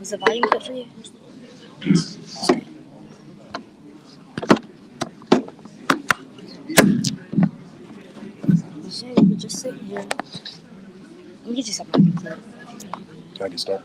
Was the volume good for you? Just sit here. Let me get you something. Can I get started?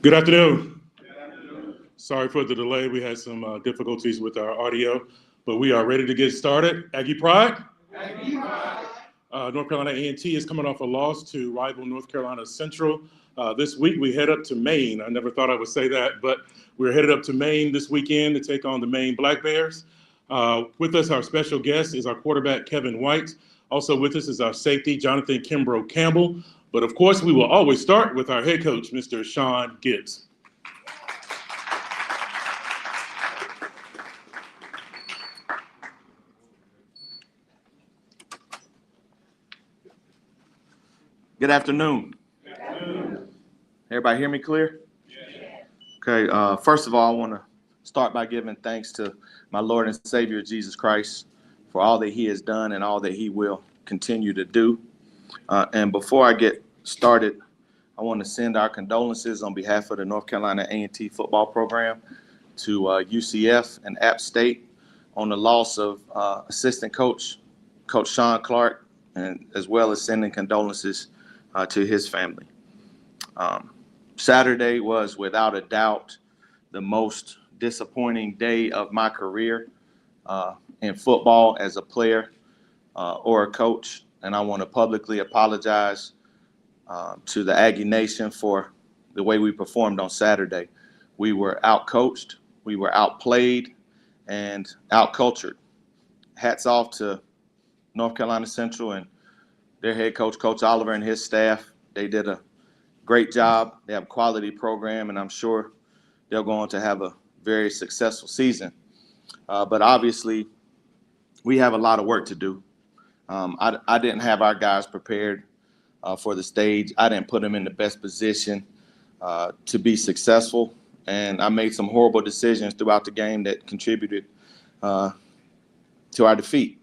Good afternoon. Sorry for the delay. We had some difficulties with our audio, but we are ready to get started. Aggie Pride. North Carolina A&T is coming off a loss to rival North Carolina Central. This week we head up to Maine. I never thought I would say that, but we're headed up to Maine this weekend to take on the Maine Black Bears. With us, our special guest is our quarterback, Kevin White. Also with us is our safety, Jonathan Kimbrough Campbell. But of course, we will always start with our head coach, Mr. Shawn Gibbs. Good afternoon. Everybody hear me clear? Yeah. Okay, first of all, I want to start by giving thanks to my Lord and Savior, Jesus Christ, for all that he has done and all that he will continue to do. And before I get started, I want to send our condolences on behalf of the North Carolina A&T football program to UCF and App State on the loss of assistant coach Shawn Clark, and as well as sending condolences to his family. Saturday was without a doubt the most disappointing day of my career in football as a player or a coach. And I want to publicly apologize to the Aggie Nation for the way we performed on Saturday. We were outcoached, we were outplayed, and outcultured. Hats off to North Carolina Central and their head coach, Coach Oliver, and his staff. They did a great job. They have a quality program, and I'm sure they're going to have a very successful season. But obviously, we have a lot of work to do. I didn't have our guys prepared for the stage. I didn't put them in the best position to be successful, and I made some horrible decisions throughout the game that contributed to our defeat.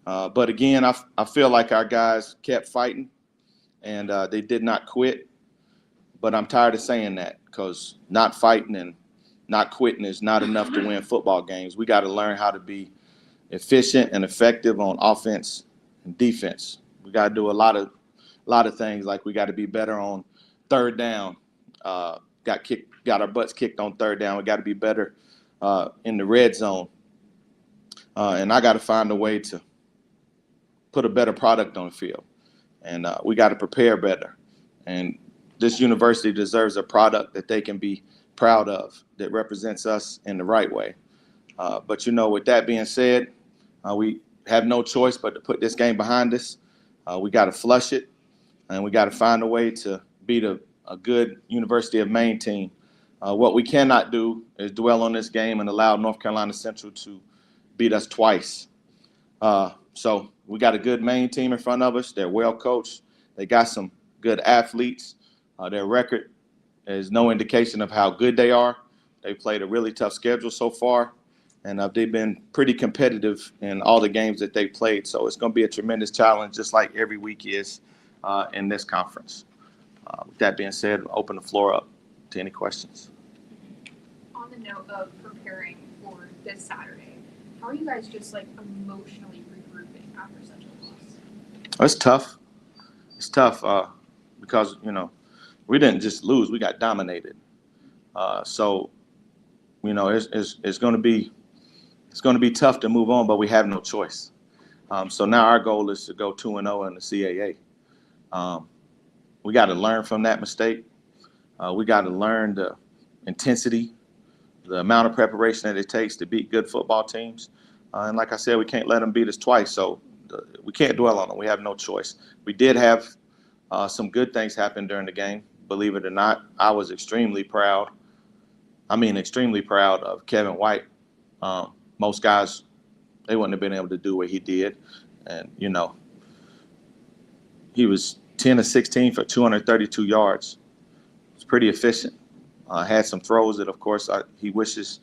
But again, I feel like our guys kept fighting, and they did not quit. But I'm tired of saying that, because not fighting and not quitting is not enough to win football games. We got to learn how to be efficient and effective on offense and defense. We got to do a lot of things, like we got to be better on third down. Got our butts kicked on third down. We got to be better in the red zone. And I got to find a way to put a better product on the field. And we got to prepare better. And this university deserves a product that they can be proud of, that represents us in the right way. But, with that being said, we have no choice but to put this game behind us. We got to flush it, and we got to find a way to beat a good University of Maine team. What we cannot do is dwell on this game and allow North Carolina Central to beat us twice. So we got a good Maine team in front of us. They're well coached. They got some good athletes. Their record is no indication of how good they are. They played a really tough schedule so far, and they've been pretty competitive in all the games that they played. So it's going to be a tremendous challenge, just like every week is in this conference. With that being said, I'll open the floor up to any questions. On the note of preparing for this Saturday, how are you guys just emotionally regrouping after such a loss? It's tough. It's tough because, we didn't just lose, we got dominated. So, you know, it's going to be tough to move on, but we have no choice. So now our goal is to go 2-0 in the CAA. We got to learn from that mistake. We got to learn the intensity, the amount of preparation that it takes to beat good football teams. And like I said, we can't let them beat us twice. So we can't dwell on them. We have no choice. We did have some good things happen during the game. Believe it or not, I was extremely proud. Extremely proud of Kevin White. Most guys, they wouldn't have been able to do what he did. And, you know, he was 10 of 16 for 232 yards. It's pretty efficient. Had some throws that, of course, he wishes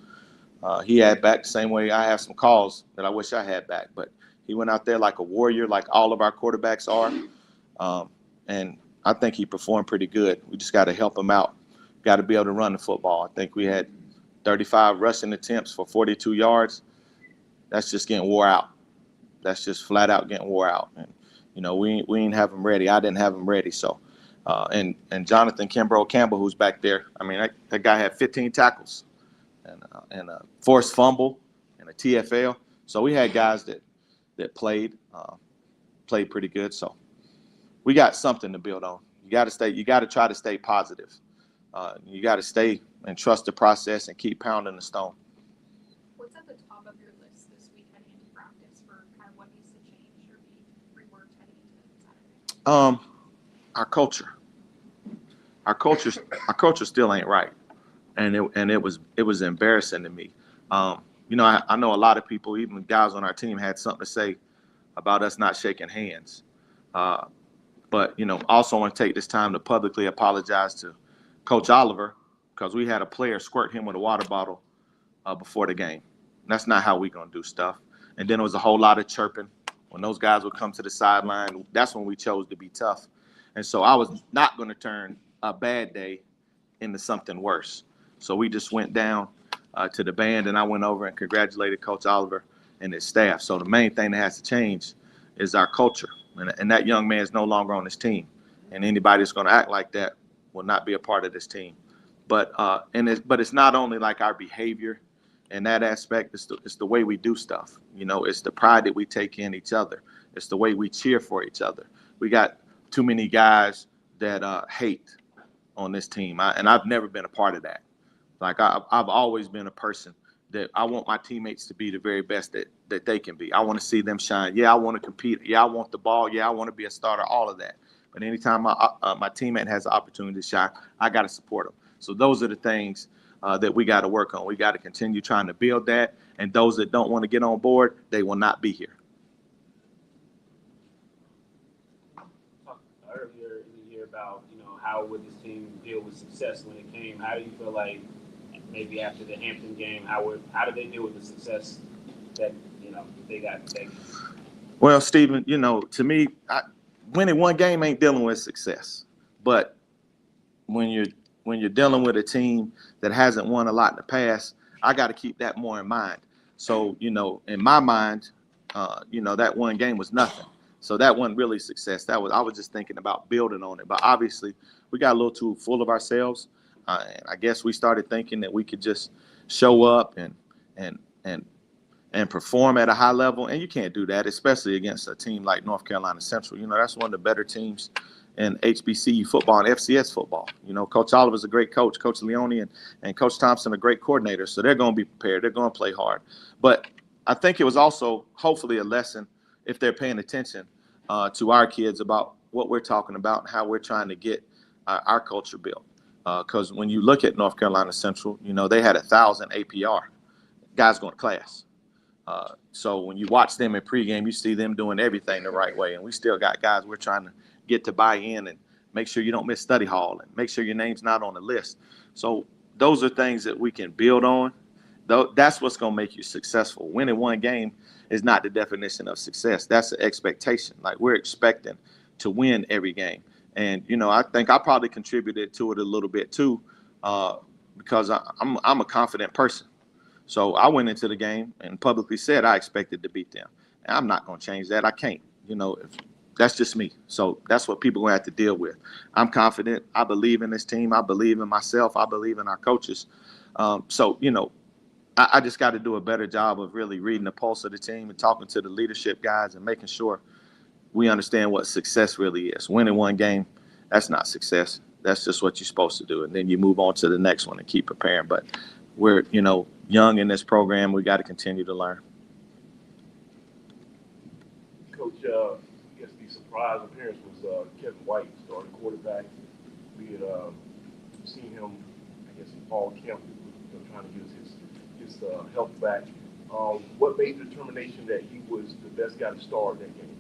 he had back, the same way I have some calls that I wish I had back. But he went out there like a warrior, like all of our quarterbacks are. And I think he performed pretty good. We just got to help him out. Got to be able to run the football. I think we had 35 rushing attempts for 42 yards. That's just getting wore out. That's just flat out getting wore out. And, you know, we didn't have him ready. I didn't have him ready. So, and Jonathan Kimbrough Campbell, who's back there, I mean, that guy had 15 tackles and a forced fumble and a TFL. So we had guys that played pretty good. So we got something to build on. You got to try to stay positive. You got to stay and trust the process and keep pounding the stone. What's at the top of your list this week heading into practice for kind of what needs to change or be reworked heading into Saturday? Our culture. Our culture still ain't right, and it was embarrassing to me. You know, I know a lot of people, even guys on our team, had something to say about us not shaking hands. But, you know, also want to take this time to publicly apologize to Coach Oliver, because we had a player squirt him with a water bottle before the game. That's not how we gonna do stuff. And then there was a whole lot of chirping when those guys would come to the sideline. That's when we chose to be tough. And so I was not going to turn a bad day into something worse. So we just went down to the band, and I went over and congratulated Coach Oliver and his staff. So the main thing that has to change is our culture. And that young man is no longer on this team. And anybody that's going to act like that will not be a part of this team. But it's not only like our behavior and that aspect. It's the way we do stuff. You know, it's the pride that we take in each other. It's the way we cheer for each other. We got too many guys that hate on this team. And I've never been a part of that. Like I've always been a person that I want my teammates to be the very best that they can be. I want to see them shine. Yeah, I want to compete. Yeah, I want the ball. Yeah, I want to be a starter, all of that. But anytime my teammate has the opportunity to shine, I got to support them. So those are the things that we got to work on. We got to continue trying to build that. And those that don't want to get on board, they will not be here. Talked earlier in the year about, how would this team deal with success when it came? How do you feel like maybe after the Hampton game, how did they deal with the success that, they got taken? Well, Stephen, to me, winning one game ain't dealing with success. But when you're dealing with a team that hasn't won a lot in the past, I got to keep that more in mind. So, in my mind, that one game was nothing. So that wasn't really success. I was just thinking about building on it. But obviously, we got a little too full of ourselves. And I guess we started thinking that we could just show up and perform at a high level. And you can't do that, especially against a team like North Carolina Central. That's one of the better teams in HBCU football and FCS football. Coach Oliver's a great coach, Coach Leone and Coach Thompson a great coordinator. So they're going to be prepared. They're going to play hard. But I think it was also hopefully a lesson, if they're paying attention to our kids, about what we're talking about and how we're trying to get our culture built. Because when you look at North Carolina Central, they had 1,000 APR, guys going to class. So when you watch them in pregame, you see them doing everything the right way. And we still got guys we're trying to get to buy in and make sure you don't miss study hall and make sure your name's not on the list. So those are things that we can build on. That's what's going to make you successful. Winning one game is not the definition of success. That's the expectation. Like, we're expecting to win every game. And, I think I probably contributed to it a little bit too, because I'm a confident person. So I went into the game and publicly said I expected to beat them. And I'm not going to change that. I can't. That's just me. So that's what people are going to have to deal with. I'm confident. I believe in this team. I believe in myself. I believe in our coaches. So, I just got to do a better job of really reading the pulse of the team and talking to the leadership guys and making sure we understand what success really is. Winning one game, that's not success. That's just what you're supposed to do. And then you move on to the next one and keep preparing. But we're, young in this program. We got to continue to learn. Coach, I guess the surprise appearance was Kevin White, starting quarterback. We had seen him, I guess, in fall camp, trying to get his health back. What made the determination that he was the best guy to start that game?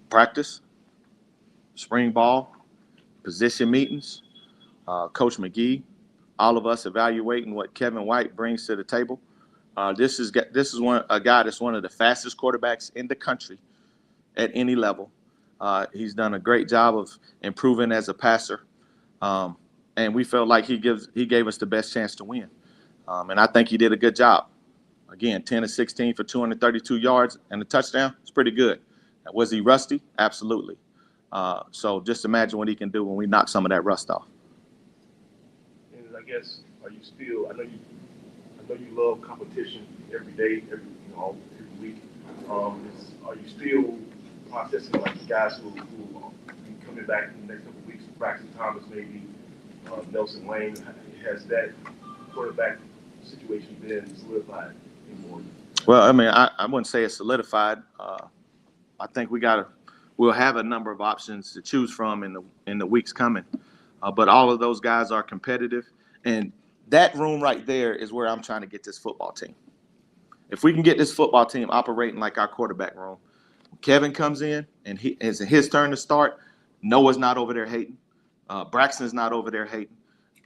Practice, spring ball, position meetings, Coach McGee, all of us evaluating what Kevin White brings to the table. This is a guy that's one of the fastest quarterbacks in the country at any level. He's done a great job of improving as a passer, and we felt like he gave us the best chance to win. And I think he did a good job. Again, 10 of 16 for 232 yards and a touchdown. It's pretty good. Was he rusty? Absolutely. So just imagine what he can do when we knock some of that rust off. And I guess, are you still? I know you love competition every day, every week. Are you still processing like the guys who will be coming back in the next couple of weeks? Braxton Thomas, maybe Nelson Wayne. Has that quarterback situation been solidified anymore? Well, I mean, I wouldn't say it's solidified. I think we'll have a number of options to choose from in the weeks coming. But all of those guys are competitive, and that room right there is where I'm trying to get this football team. If we can get this football team operating like our quarterback room, Kevin comes in and it's his turn to start. Noah's not over there hating. Braxton's not over there hating.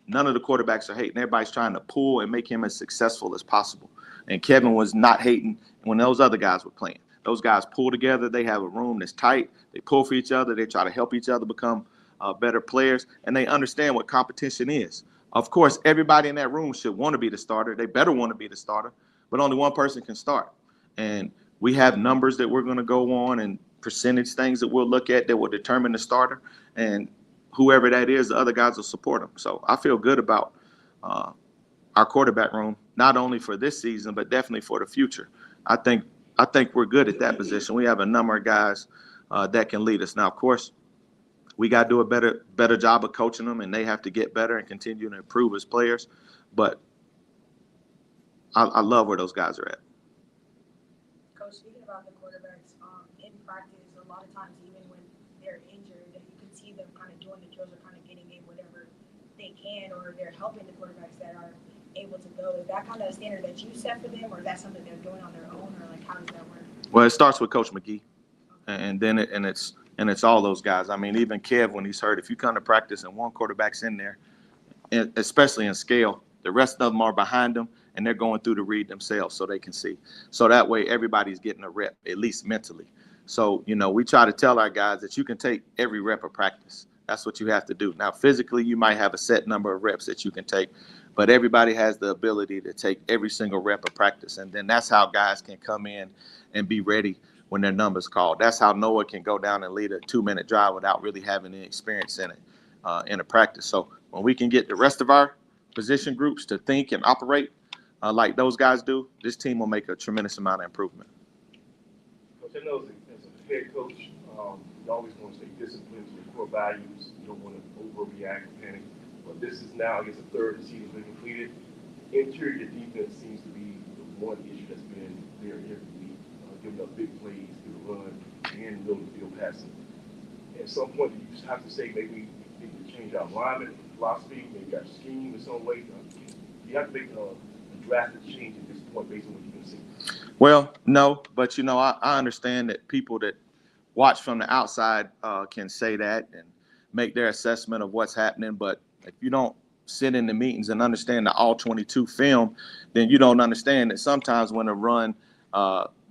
None of the quarterbacks are hating. Everybody's trying to pull and make him as successful as possible. And Kevin was not hating when those other guys were playing. Those guys pull together. They have a room that's tight. They pull for each other. They try to help each other become better players, and they understand what competition is. Of course, everybody in that room should want to be the starter. They better want to be the starter, but only one person can start. And we have numbers that we're going to go on and percentage things that we'll look at that will determine the starter. And whoever that is, the other guys will support them. So I feel good about our quarterback room, not only for this season, but definitely for the future. I think we're good at that position. We have a number of guys that can lead us. Now, of course, we got to do a better job of coaching them, and they have to get better and continue to improve as players. But I love where those guys are at. Coach, speaking about the quarterbacks, in practice, a lot of times, even when they're injured, you can see them kind of doing the drills or kind of getting in whatever they can, or they're helping the quarterbacks that are able to go. Is that kind of a standard that you set for them, or is that something they're doing on their own, or how does that work? Well, it starts with Coach McGee, and then it's all those guys. I mean, even Kev, when he's hurt, if you come to practice and one quarterback's in there, and especially in scale, the rest of them are behind them, and they're going through the read themselves so they can see. So that way, everybody's getting a rep, at least mentally. So, we try to tell our guys that you can take every rep of practice. That's what you have to do. Now, physically, you might have a set number of reps that you can take, but everybody has the ability to take every single rep of practice. And then that's how guys can come in and be ready when their number's called. That's how Noah can go down and lead a 2-minute drive without really having any experience in it, in a practice. So when we can get the rest of our position groups to think and operate like those guys do, this team will make a tremendous amount of improvement. Coach, I know as a head coach, you always want to stay disciplined to your core values. You don't want to overreact and panic. But this is now, I guess, the third season has been completed. Interior defense seems to be the one issue that's been there every week, giving up big plays, through the run, and middle of the field passing. At some point, you just have to say maybe we need to change our alignment, philosophy, maybe our scheme in some way. You have to make a drastic change at this point based on what you can see. Well, no, but I understand that people that watch from the outside can say that and make their assessment of what's happening. But if you don't sit in the meetings and understand the all 22 film, then you don't understand that sometimes when a run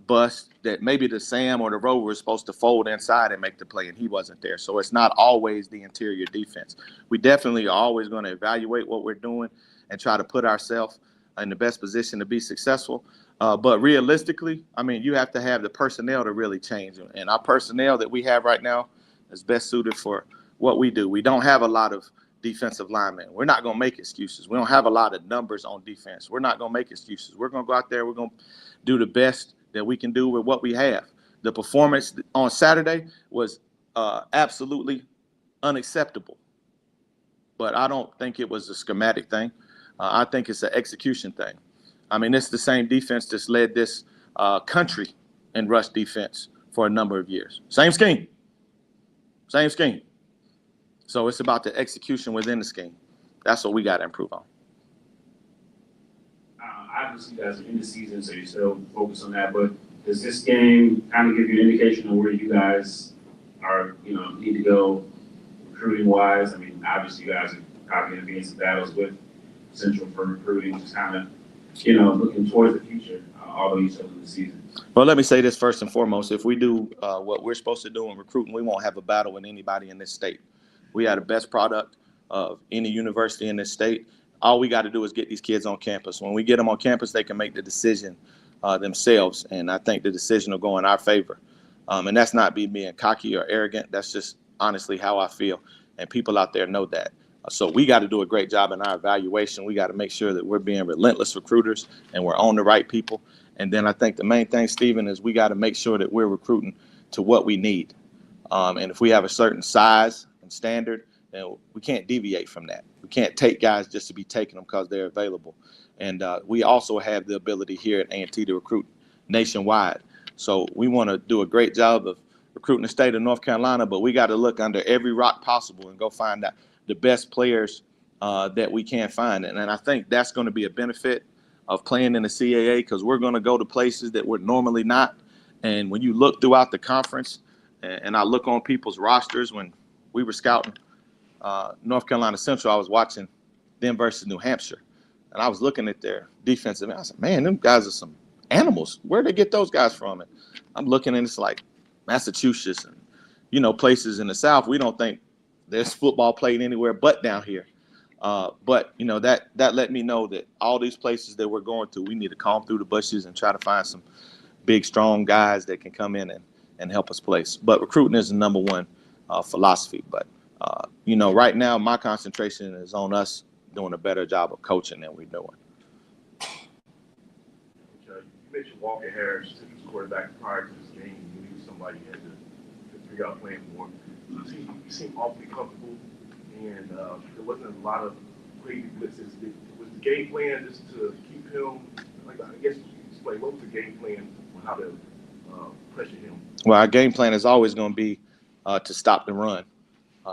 bust, that maybe the Sam or the Rover is supposed to fold inside and make the play, and he wasn't there. So it's not always the interior defense. We definitely are always going to evaluate what we're doing and try to put ourselves in the best position to be successful. But realistically, I mean, you have to have the personnel to really change. And our personnel that we have right now is best suited for what we do. We don't have a lot of defensive linemen. We're not going to make excuses. We don't have a lot of numbers on defense. We're not going to make excuses. We're going to go out there. We're going to do the best that we can do with what we have. The performance on Saturday was absolutely unacceptable. But I don't think it was a schematic thing. I think it's an execution thing. I mean, it's the same defense that's led this country in rush defense for a number of years. Same scheme. Same scheme. So it's about the execution within the scheme. That's what we got to improve on. Obviously, you guys are in the season, so you're still focused on that. But does this game kind of give you an indication of where you guys are, need to go recruiting wise? I mean, obviously, you guys are probably going to be in some battles with Central for recruiting, just kind of, looking towards the future, although you're still in the season. Well, let me say this first and foremost. If we do what we're supposed to do in recruiting, we won't have a battle with anybody in this state. We have the best product of any university in this state. All we got to do is get these kids on campus. When we get them on campus, they can make the decision themselves, and I think the decision will go in our favor. And that's not being cocky or arrogant. That's just honestly how I feel, and people out there know that. So we got to do a great job in our evaluation. We got to make sure that we're being relentless recruiters and we're on the right people. And then I think the main thing, Stephen, is we got to make sure that we're recruiting to what we need. And if we have a certain size and standard, then we can't deviate from that. We can't take guys just to be taking them because they're available. And we also have the ability here at A&T to recruit nationwide. So we want to do a great job of recruiting the state of North Carolina, but we got to look under every rock possible and go find out the best players that we can find. And I think that's going to be a benefit of playing in the CAA, because we're going to go to places that we're normally not. And when you look throughout the conference, and I look on people's rosters, when we were scouting North Carolina Central, I was watching them versus New Hampshire. And I was looking at their defensive end. I said, man, them guys are some animals. Where'd they get those guys from? And I'm looking, and it's like Massachusetts and, places in the South. We don't think there's football played anywhere but down here. But that let me know that all these places that we're going to, we need to comb through the bushes and try to find some big, strong guys that can come in and help us place. But recruiting is the number one philosophy. But, right now my concentration is on us doing a better job of coaching than we're doing. You mentioned Walker Harris, who was quarterback prior to this game. You knew somebody you had to figure out playing for. You seemed awfully comfortable, and there wasn't a lot of crazy blitzes. Was the game plan just to keep him, I guess you explain, what was the game plan on how to pressure him? Well, our game plan is always going to be to stop the run.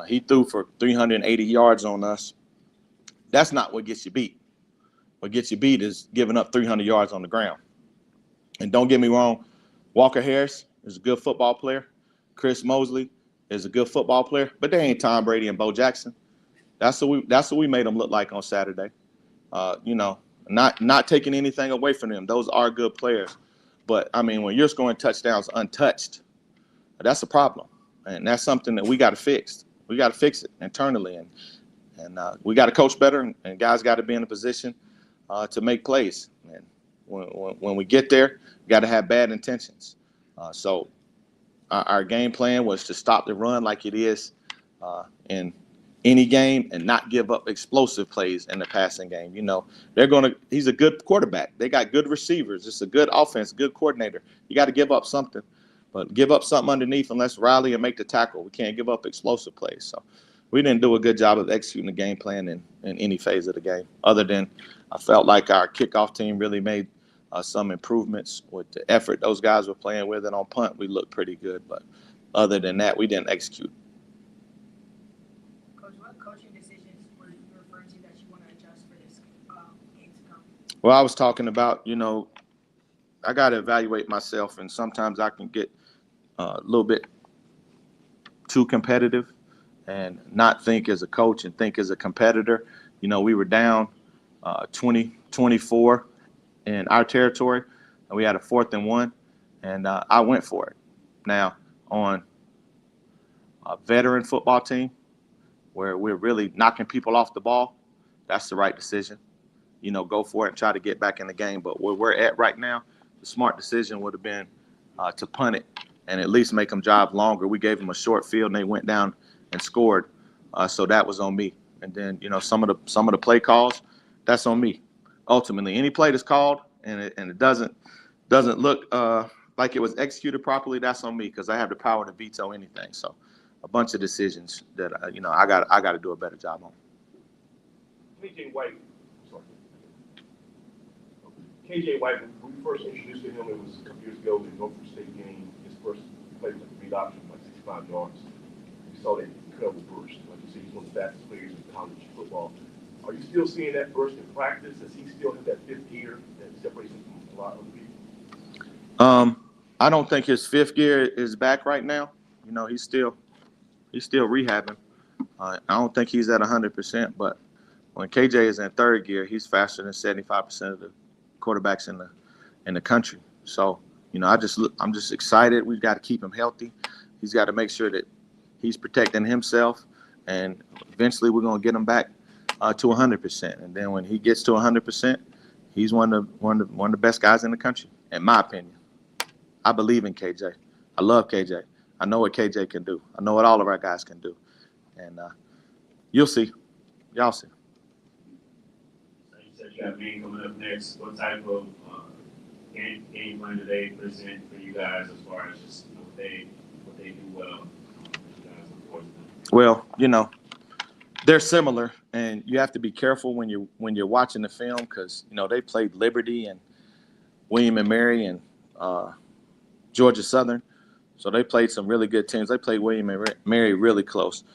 He threw for 380 yards on us. That's not what gets you beat. What gets you beat is giving up 300 yards on the ground. And don't get me wrong, Walker Harris is a good football player. Chris Mosley is a good football player, but they ain't Tom Brady and Bo Jackson. That's what we made them look like on Saturday. Not taking anything away from them. Those are good players. But, I mean, when you're scoring touchdowns untouched, that's a problem. And that's something that we got to fix. We got to fix it internally. And we got to coach better, and guys got to be in a position to make plays. And when we get there, we got to have bad intentions. So our game plan was to stop the run like it is in any game and not give up explosive plays in the passing game. He's a good quarterback. They got good receivers. It's a good offense, good coordinator. You got to give up something, but give up something underneath and let's rally and make the tackle. We can't give up explosive plays. So we didn't do a good job of executing the game plan in any phase of the game, other than I felt like our kickoff team really made some improvements with the effort those guys were playing with. And on punt, we looked pretty good. But other than that, we didn't execute. Coach, what coaching decisions were you referring to that you want to adjust for this game to come? Well, I was talking about, I got to evaluate myself, and sometimes I can get a little bit too competitive and not think as a coach and think as a competitor. We were down 20-24 in our territory, and we had a 4th and 1, and I went for it. Now, on a veteran football team where we're really knocking people off the ball, that's the right decision. go for it and try to get back in the game. But where we're at right now, the smart decision would have been to punt it and at least make them drive longer. We gave them a short field and they went down and scored. So that was on me. And then, some of the play calls, that's on me. Ultimately, any play that's called and it doesn't look like it was executed properly, that's on me because I have the power to veto anything. So a bunch of decisions that I got to do a better job on. KJ White, sorry. KJ White, when we first introduced him, it was a couple years ago in the Norfolk State game. His first play was a read option, like 65 yards. We saw that incredible burst. Like you said, he's one of the fastest players in college football. Are you still seeing that burst in practice? Does he still have that fifth gear that separates him from a lot of other people? I don't think his fifth gear is back right now. He's still rehabbing. I don't think he's at 100%, but when KJ is in third gear, he's faster than 75% of the quarterbacks in the country. So, I'm just excited. We've got to keep him healthy. He's got to make sure that he's protecting himself, and eventually we're going to get him back to 100%. And then when he gets to 100%, he's one of the best guys in the country, in my opinion. I believe in KJ. I love KJ. I know what KJ can do. I know what all of our guys can do. And you'll see. Y'all see. So you said you got Maine coming up next. What type of game plan do they present for you guys as far as just what they do well? You guys look forward to them? Well, they're similar, and you have to be careful when you're watching the film because they played Liberty and William and Mary and Georgia Southern, so they played some really good teams. They played William and Mary really close,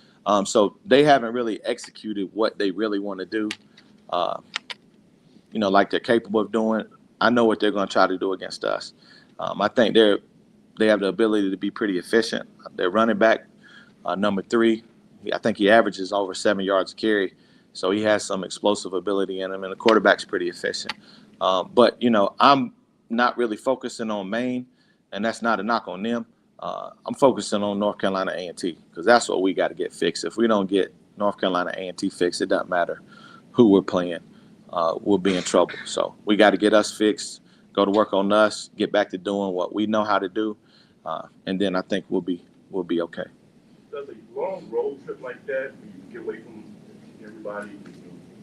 so they haven't really executed what they really want to do. Like they're capable of doing. I know what they're going to try to do against us. I think they have the ability to be pretty efficient. Their running back, number 3. I think he averages over 7 yards a carry, so he has some explosive ability in him, and the quarterback's pretty efficient. But I'm not really focusing on Maine, and that's not a knock on them. I'm focusing on North Carolina A&T because that's what we got to get fixed. If we don't get North Carolina A&T fixed, it doesn't matter who we're playing. We'll be in trouble. So we got to get us fixed, go to work on us, get back to doing what we know how to do, and then I think we'll be okay. Does a long road trip like that, where you get away from everybody,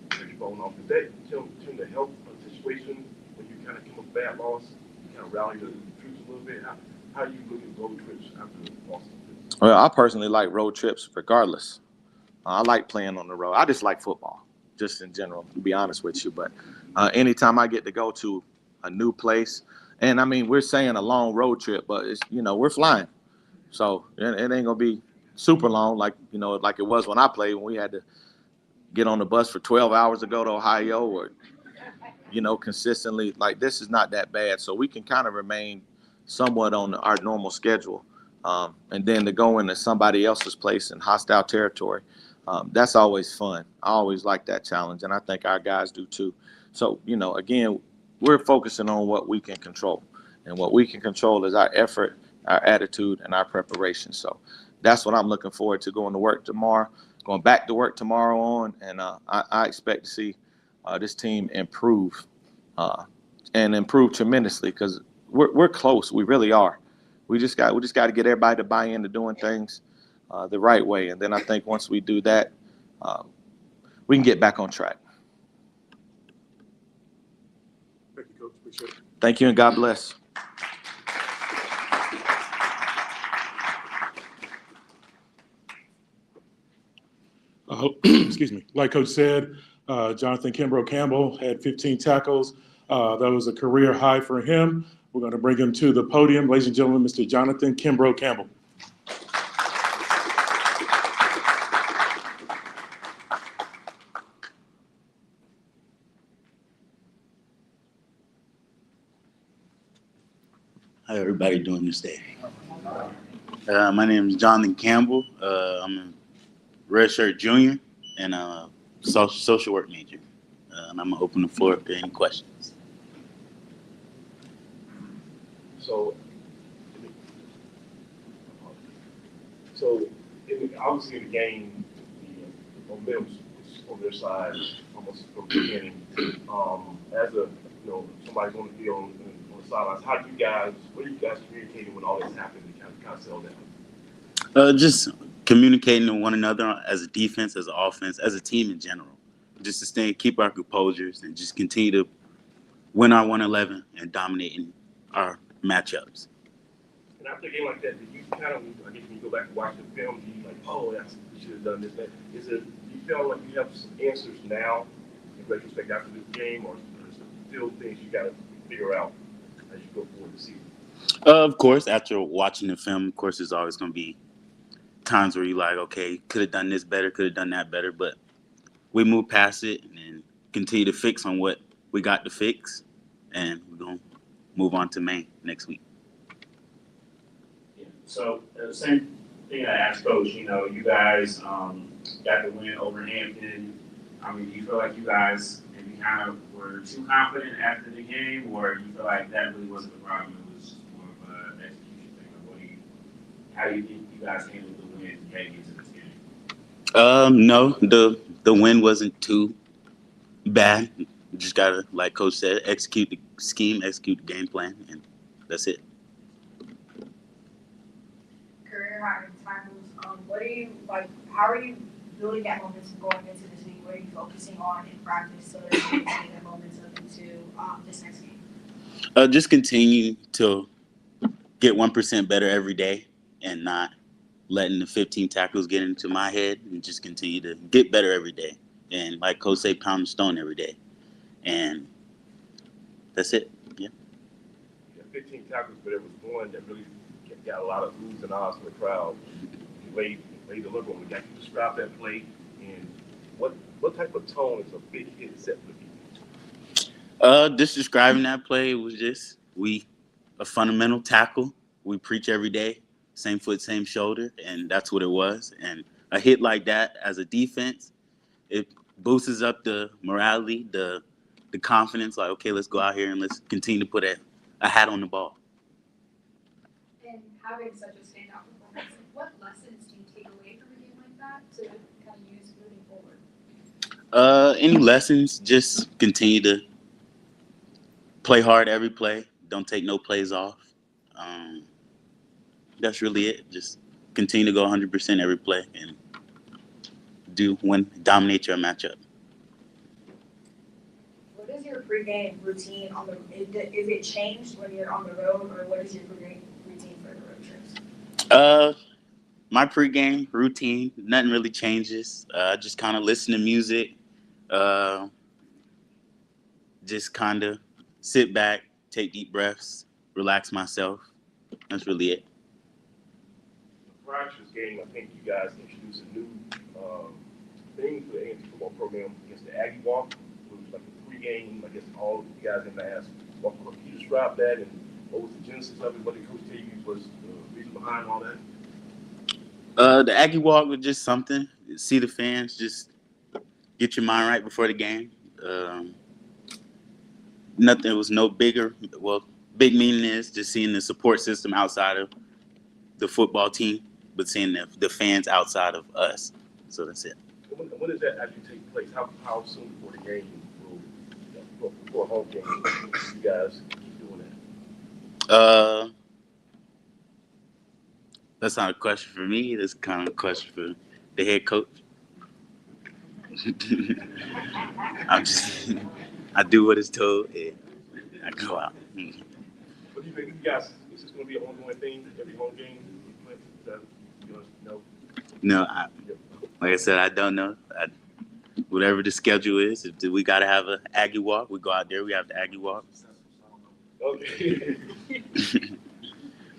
get your phone off, does that tend to help a situation when you kind of come a bad loss, you kind of rally the troops a little bit? How do you look at road trips after a loss? Well, I personally like road trips regardless. I like playing on the road. I just like football, just in general, to be honest with you. But anytime I get to go to a new place, and I mean, we're saying a long road trip, but it's, we're flying. So it ain't going to be super long like it was when I played, when we had to get on the bus for 12 hours to go to Ohio or, consistently. Like, this is not that bad. So we can kind of remain somewhat on our normal schedule. And then to go into somebody else's place in hostile territory, that's always fun. I always like that challenge, and I think our guys do too. So, again, we're focusing on what we can control. And what we can control is our effort, our attitude, and our preparation. So that's what I'm looking forward to, going back to work tomorrow on. And I expect to see this team improve and improve tremendously because we're close. We really are. We just got to get everybody to buy into doing things the right way. And then I think once we do that, we can get back on track. Thank you, Coach. Appreciate it. Thank you, and God bless. Excuse me. Like Coach said, Jonathan Kimbrough Campbell had 15 tackles. That was a career high for him. We're going to bring him to the podium. Ladies and gentlemen, Mr. Jonathan Kimbrough Campbell. How everybody doing this day? My name is Jonathan Campbell. I'm a redshirt junior and a social work major. And I'm going to open the floor up to any questions. So obviously in the game, the momentum on their side almost from the beginning. As a somebody's on the field on the sidelines, what are you guys communicating when all this happened to kind of settle down? Just communicating to one another as a defense, as an offense, as a team in general. Just to keep our composures and just continue to win our 111 and dominating our matchups. And after a game like that, did you kind of, I guess when you go back and watch the film, do you like, oh, we should have done this, that? Do you feel like you have some answers now in retrospect after this game, or is there still things you got to figure out as you go forward this season? Of course, after watching the film, of course, there's always going to be times where you're like, okay, could have done this better, could have done that better, but we move past it and continue to fix on what we got to fix, and we're going to move on to Maine next week. Yeah. So the same thing I asked Coach, you guys got the win over Hampton. I mean, do you feel like you guys maybe kind of were too confident after the game, or do you feel like that really wasn't the problem? It was more of an execution thing. How do you think you guys handled the win heading into this game? No, the win wasn't too bad. You just gotta, like Coach said, execute the scheme, execute the game plan, and that's it. Career high tackles. What are you like? How are you building that momentum going into this week? What are you focusing on in practice so that you can take that momentum into this next game? Just continue to get 1% better every day, and not letting the 15 tackles get into my head, and just continue to get better every day. And like Coach say, pound the stone every day. And that's it. Yeah. Yeah, 15 tackles, but it was one that really got a lot of oohs and ahs from the crowd. You laid the look on. Can you describe that play, and what type of tone is a big hit set for the defense? Just describing that play was just a fundamental tackle. We preach every day, same foot, same shoulder, and that's what it was. And a hit like that as a defense, it boosts up the morality, the confidence. Like, okay, let's go out here and let's continue to put a hat on the ball. And having such a standout performance, what lessons do you take away from a game like that to kind of use moving forward? Any lessons? Just continue to play hard every play. Don't take no plays off. That's really it. Just continue to go 100% every play and dominate your matchup. What is your pregame routine is it changed when you're on the road, or what is your pregame routine for the road trips? My pregame routine, nothing really changes. Just kind of listen to music. Just kind of sit back, take deep breaths, relax myself. That's really it. Prior to this game, I think you guys introduced a new thing for the A&T football program against the Aggie Walk. It was like a pregame, I guess all you guys in the ask. Can you describe that, and what was the genesis of it? What did Coach tell you was the reason behind all that? The Aggie Walk was just something. See the fans, just get your mind right before the game. Nothing. It was no bigger. Well, big meaning is just seeing the support system outside of the football team, but seeing the fans outside of us. So that's it. When does that actually take place? How soon before the game before a home game you guys keep doing that? That's not a question for me. That's kind of a question for the head coach. I do what is told, and I go out. What do you think, you guys? Is this going to be an ongoing thing every home game? No, like I said, I don't know. Whatever the schedule is, if we got to have an Aggie Walk, we go out there. We have the Aggie Walk. Okay.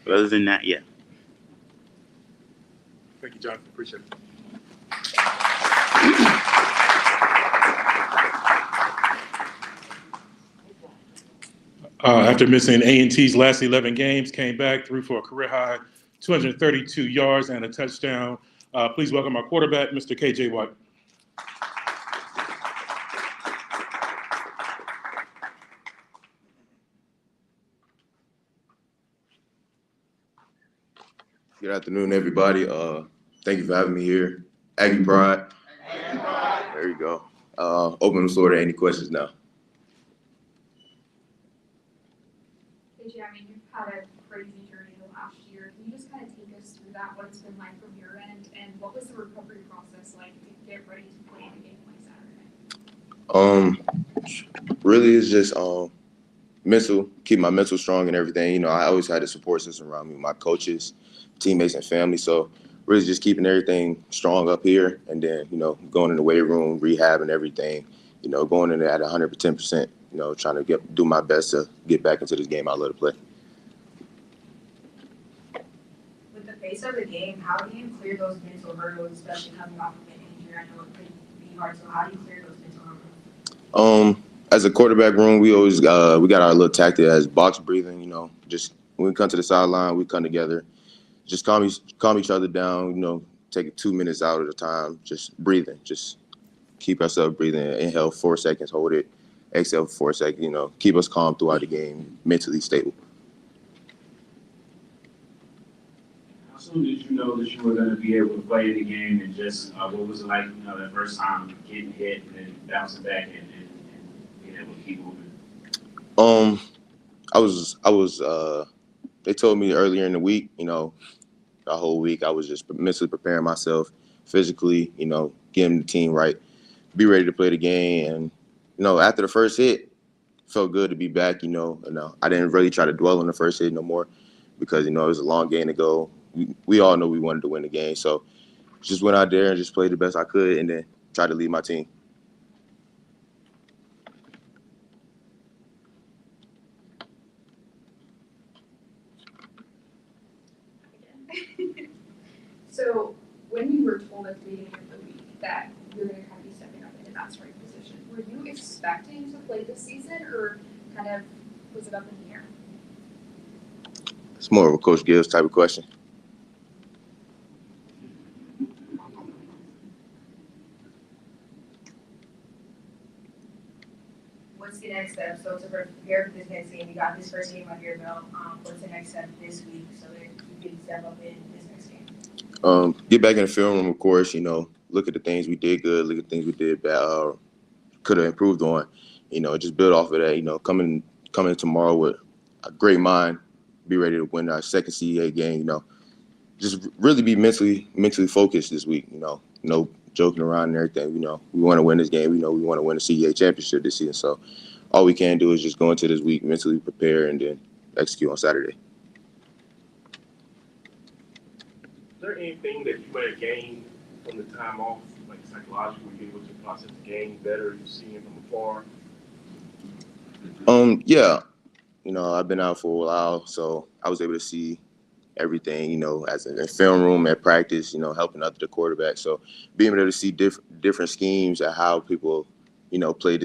But other than that, yeah. Thank you, Jonathan. Appreciate it. After missing A&T's last 11 games, came back, threw for a career-high 232 yards and a touchdown. Please welcome our quarterback, Mr. KJ White. Good afternoon, everybody. Thank you for having me here. Aggie Pride. There There you go. Open the floor to any questions now. AJ, I mean, you've had a crazy journey the last year. Can you just kind of take us through that, what it's been like from your end, and what was the recovery process like to get ready to play in a game like Saturday? Really, it's just mental, keep my mental strong and everything. You know, I always had a support system around me, my coaches, teammates, and family. So really just keeping everything strong up here, and then, you know, going in the weight room, rehab and everything, you know, going in there at 110%, you know, trying to do my best to get back into this game I love to play. With the pace of the game, how do you clear those mental hurdles, especially coming off of an injury? I know it could be hard, so how do you clear those mental hurdles? As a quarterback room, we always we got our little tactic as box breathing. You know, just when we come to the sideline, we come together, just calm each other down. You know, take 2 minutes out at a time, just breathing, just keep ourselves breathing. Inhale 4 seconds, hold it. Exhale for 4 seconds. You know, keep us calm throughout the game, mentally stable. How soon did you know that you were going to be able to play in the game, and just what was it like, you know, that first time getting hit and then bouncing back and being able to keep moving? They told me earlier in the week, you know, the whole week I was just mentally preparing myself, physically, you know, getting the team right, be ready to play the game. And, you know, after the first hit, felt good to be back, you know. And I didn't really try to dwell on the first hit no more because, you know, it was a long game to go. We all know we wanted to win the game. So just went out there and just played the best I could and then tried to lead my team. So when you were told at the beginning of the week that you're going to kind of be stepping up into that starting position, were you expecting to play this season, or kind of was it up in the air? It's more of a Coach Gibbs type of question. What's the next step? So to prepare for this next game, you got this first game under your belt. What's the next step this week so that you can step up in this next game? Get back in the film room, of course, you know, look at the things we did good, look at the things we did bad, could have improved on, you know, just build off of that, you know, coming tomorrow with a great mind, be ready to win our second CEA game, you know, just really be mentally focused this week, you know, no joking around and everything, you know, we want to win this game, we know we want to win the CEA championship this season, so all we can do is just go into this week mentally prepare and then execute on Saturday. Is there anything that you might have gained from the time off, like psychologically, you able to process the game better, you seeing from afar? Yeah, you know, I've been out for a while, so I was able to see everything, you know, as in the film room, at practice, you know, helping out the quarterback. So being able to see different schemes and how people, you know, play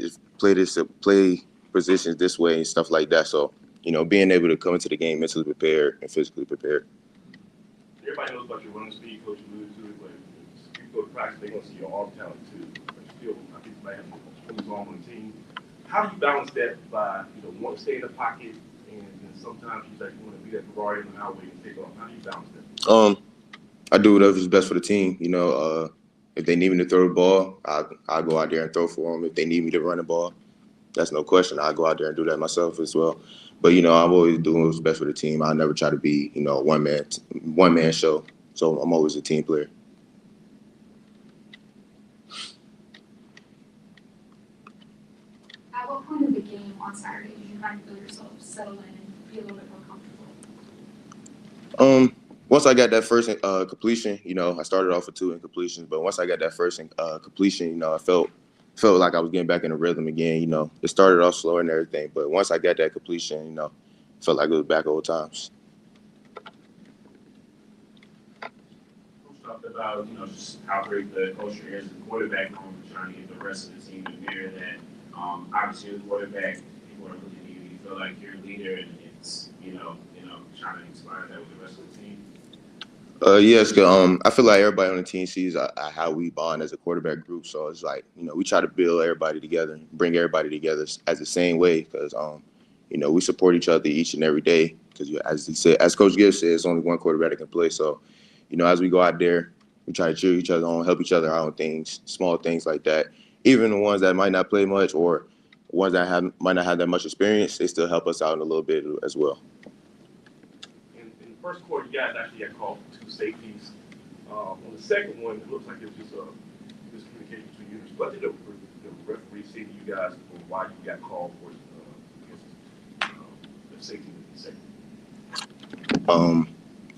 positions this way and stuff like that. So, you know, being able to come into the game mentally prepared and physically prepared. Everybody knows about your running speed, Coach alluded to it, but if you go to practice, they're going to see your arm talent too. But still, I think you might have some arm on the team. How do you balance that by, you know, want to stay in the pocket, and then sometimes you want to be that Ferrari on the highway and take off? How do you balance that? I do whatever's best for the team. You know, if they need me to throw the ball, I'll go out there and throw for them. If they need me to run the ball, that's no question. I'll go out there and do that myself as well. But, you know, I'm always doing what's best for the team. I never try to be, you know, a one-man show. So I'm always a team player. At what point of the game on Saturday did you kind of feel yourself settle in and be a little bit more comfortable? Once I got that first completion, you know, I started off with 2 incompletions, but once I got that first completion, you know, I felt like I was getting back in the rhythm again. You know, it started off slow and everything, but once I got that completion, you know, felt like it was back old times. Coach talked about, you know, just how great the culture is in the quarterback room, trying to get the rest of the team to mirror that. Obviously, the quarterback, people are looking at you. You feel like you're a leader, and it's, you know, trying to inspire that with the rest of the team. Yes, I feel like everybody on the team sees how we bond as a quarterback group. So it's like, you know, we try to build everybody together, bring everybody together as the same way because, you know, we support each other each and every day because, as he said, as Coach Gibbs said, it's only one quarterback that can play. So, you know, as we go out there, we try to cheer each other on, help each other out on things, small things like that. even the ones that might not play much or ones that might not have that much experience, they still help us out in a little bit as well. In the first quarter, you guys actually got called for 2 safeties. On the second one, it looks like it was just a miscommunication between units. What did the referee say to you guys for why you got called for the safety in the second?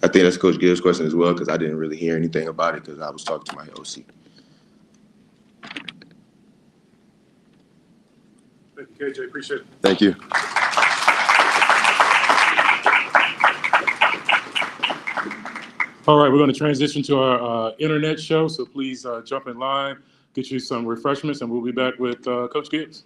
I think that's Coach Gibbs' question as well, because I didn't really hear anything about it because I was talking to my OC. Thank you, KJ. Appreciate it. Thank you. All right, we're going to transition to our internet show, so please jump in line, get you some refreshments, and we'll be back with Coach Gibbs.